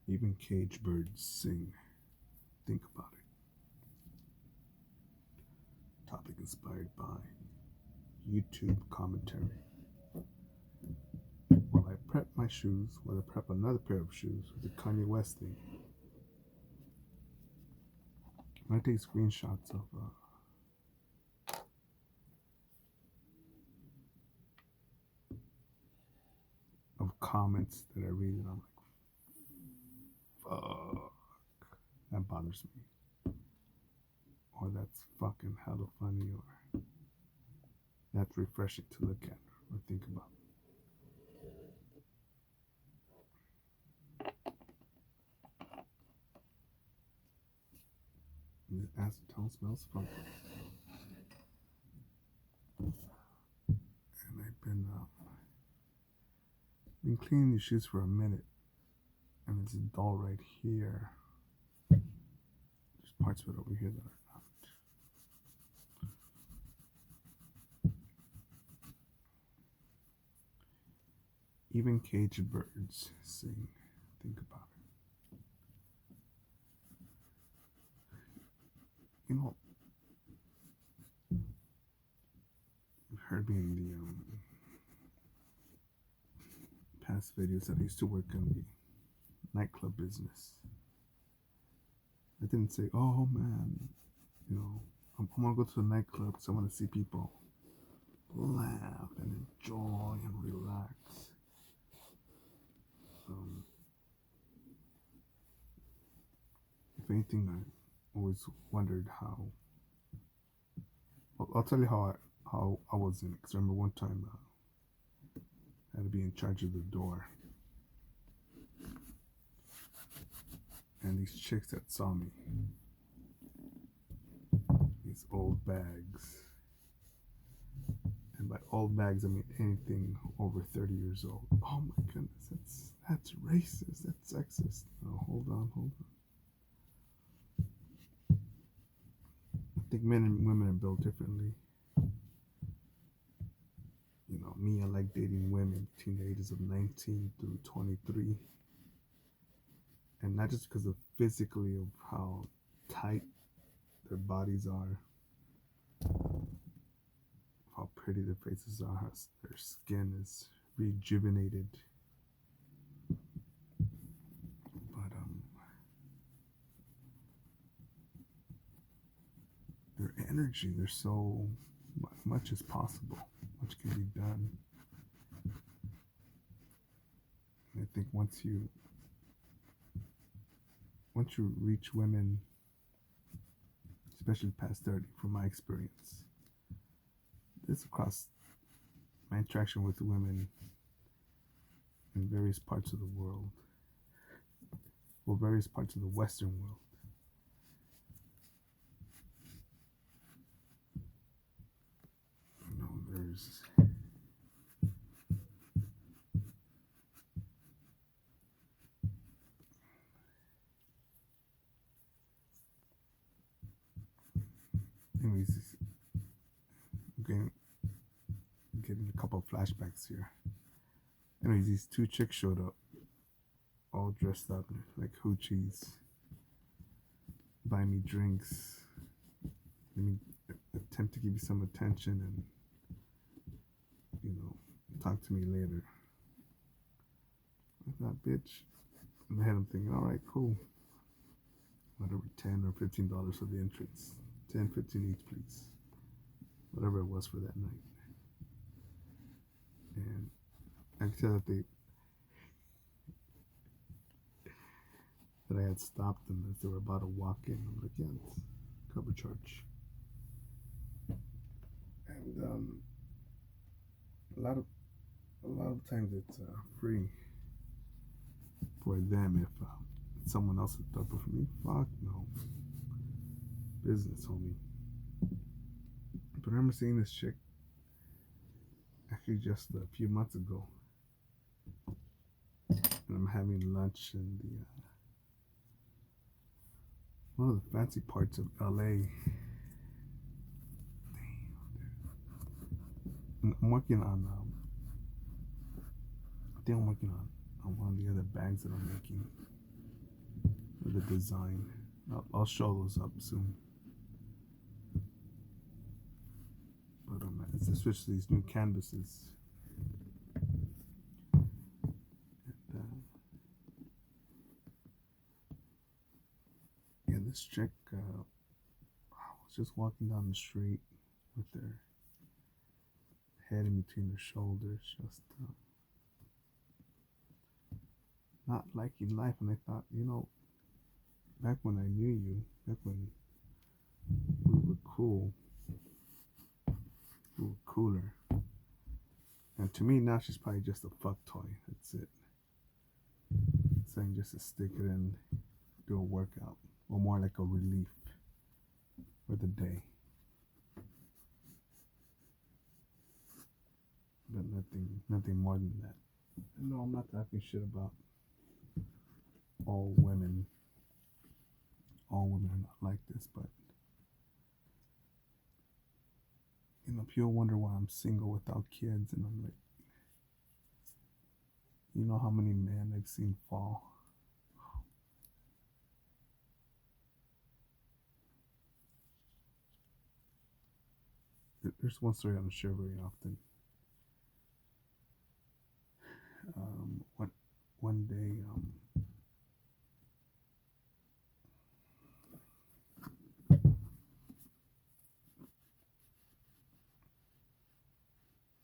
Even cage birds sing. Think about it. Topic inspired by YouTube commentary. While I prep my shoes, while I prep another pair of shoes with the Kanye West thing, I take screenshots of comments that I read, and I'm like, fuck, that bothers me, or that's fucking hella funny, or that's refreshing to look at or think about. And the acetone smells funky. And I've been cleaning these shoes for a minute, and it's dull right here. There's parts of it over here that are not. Even caged birds sing. Think about it. You know, you heard me in the past videos that I used to work in the nightclub business. I didn't say, oh man, I'm gonna go to the nightclub because I want to see people laugh and enjoy and relax. If anything, I always wondered how. I'll tell you how I was in it. Because I remember one time I had to be in charge of the door, and these chicks that saw me, these old bags, and by old bags I mean anything over 30 years old. Oh my goodness, that's racist, that's sexist. No, hold on. I think men and women are built differently. Me, I like dating women between the ages of 19 through 23. And not just because of physically of how tight their bodies are, how pretty their faces are, how their skin is rejuvenated. But their energy, they're so much is possible, much can be done. And I think once you reach women, especially past 30, from my experience, this across my interaction with women in various parts of the world, or various parts of the Western world. There's anyways, I'm getting a couple of flashbacks here. Anyways, these two chicks showed up, all dressed up like hoochies, buy me drinks, let me attempt to give you some attention, and talk to me later. I thought, bitch. In my head, I'm thinking, all right, cool. Whatever, $10 or $15 for the entrance. 10, 15 each, please. Whatever it was for that night. And I could tell that I had stopped them as they were about to walk in. I'm like, yeah, it's cover charge. And a lot of times it's free for them if someone else is up for me. Fuck no. Business, homie. But I remember seeing this chick actually just a few months ago, and I'm having lunch in the one of the fancy parts of LA. And I'm working on I think I'm working on one of the other bags that I'm making. for the design. I'll show those up soon. But as I switch to these new canvases, and yeah, this chick was just walking down the street with their head in between their shoulders, just not liking life. And I thought, back when I knew you, back when we were cool, we were cooler. And to me now, she's probably just a fuck toy. That's it. Saying just to stick it in, do a workout, or more like a relief for the day. But nothing more than that. No, I'm not talking shit about all women. All women are not like this, but people wonder why I'm single without kids, and I'm like, you know how many men I've seen fall. There's one story I don't share very often. One day,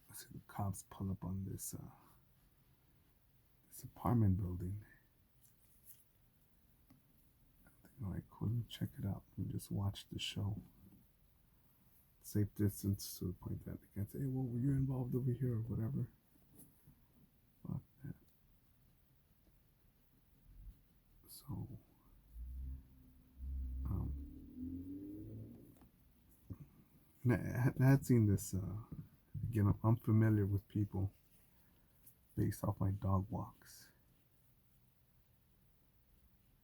I see the cops pull up on this apartment building. I'm like, cool, let me check it out and just watch the show. Safe distance to the point that they can't say, hey, well, were you involved over here or whatever? Fuck that. So, and I had seen this, again, I'm familiar with people based off my dog walks.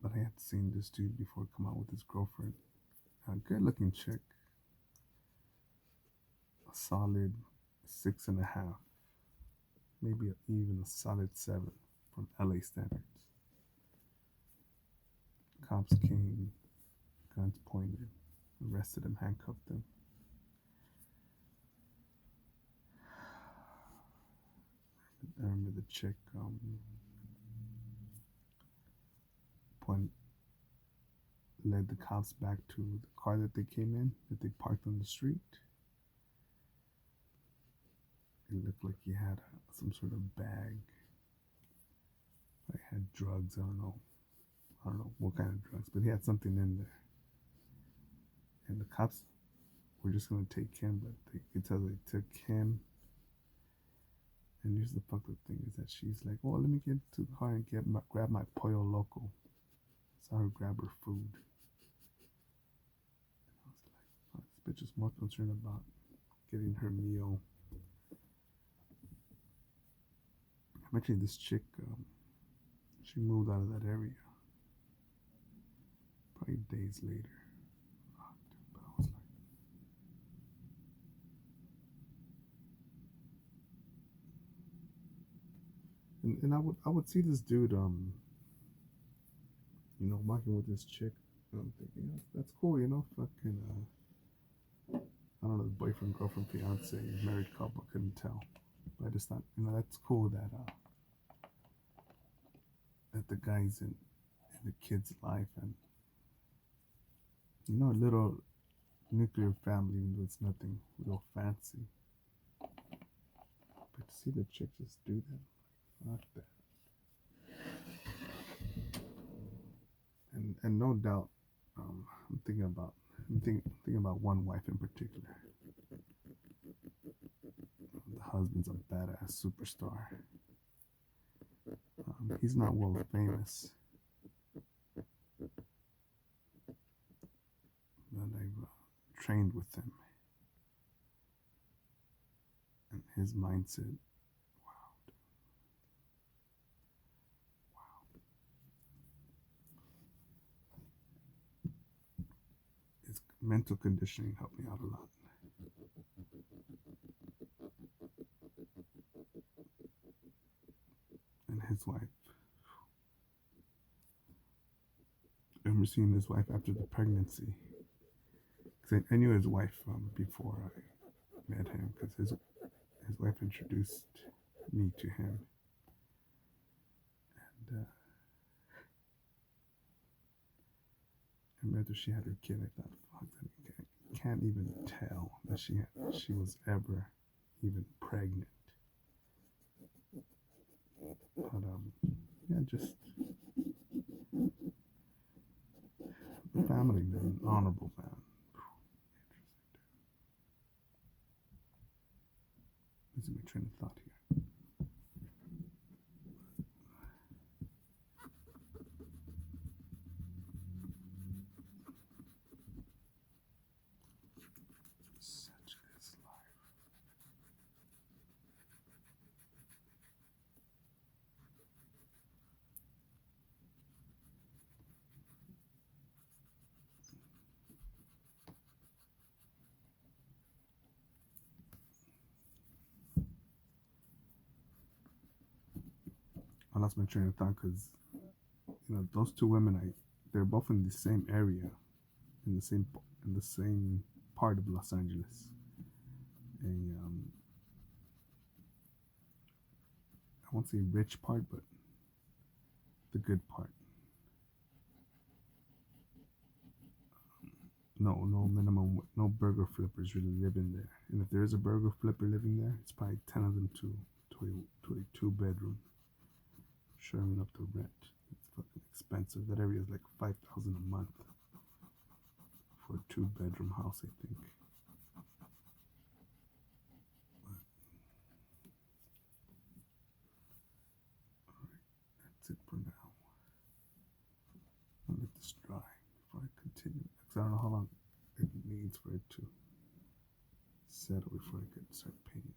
But I had seen this dude before come out with his girlfriend. A good looking chick. A solid 6.5. Maybe even a solid 7 from LA standards. Cops came, guns pointed, arrested him, handcuffed him. I remember the chick led the cops back to the car that they came in, that they parked on the street. It looked like he had some sort of bag. Like had drugs. I don't know what kind of drugs, but he had something in there. And the cops were just gonna take him, but they could tell they took him. And here's the fucked up thing is that she's like, "Oh, let me get to the car and grab my pollo loco." Saw her grab her food. And I was like, oh, this bitch is more concerned about getting her meal. Actually, this chick, she moved out of that area. Probably days later. But I was like, and I would see this dude, walking with this chick. And I'm thinking, that's cool, fucking, I don't know, the boyfriend, girlfriend, fiance, married couple, couldn't tell. But I just thought, that's cool that the guy's in the kid's life, and a little nuclear family, even though it's nothing real fancy. But to see the chick just do that, fuck that. And no doubt, I'm thinking about one wife in particular. The husband's a badass superstar. He's not world famous, but I've trained with him, and his mindset. Wow. His mental conditioning helped me out a lot. And his wife, remember seeing his wife after the pregnancy. Because I knew his wife before I met him, because his wife introduced me to him. And I remember she had her kid. I thought, fuck, I can't even tell that she was ever even pregnant. But yeah, just the family man, honorable man. Losing my train of thought here. Such is life. I lost my train of thought because those two women, they're both in the same area, in the same part of Los Angeles. A I won't say rich part, but the good part. No burger flippers really living there. And if there is a burger flipper living there, it's probably 10 of them to a 2 bedroom. Sure enough to rent. It's fucking expensive. That area is like 5,000 a month for a 2 bedroom house, I think. Alright, that's it for now. I'll let this dry before I continue. Because I don't know how long it needs for it to settle before I can start painting.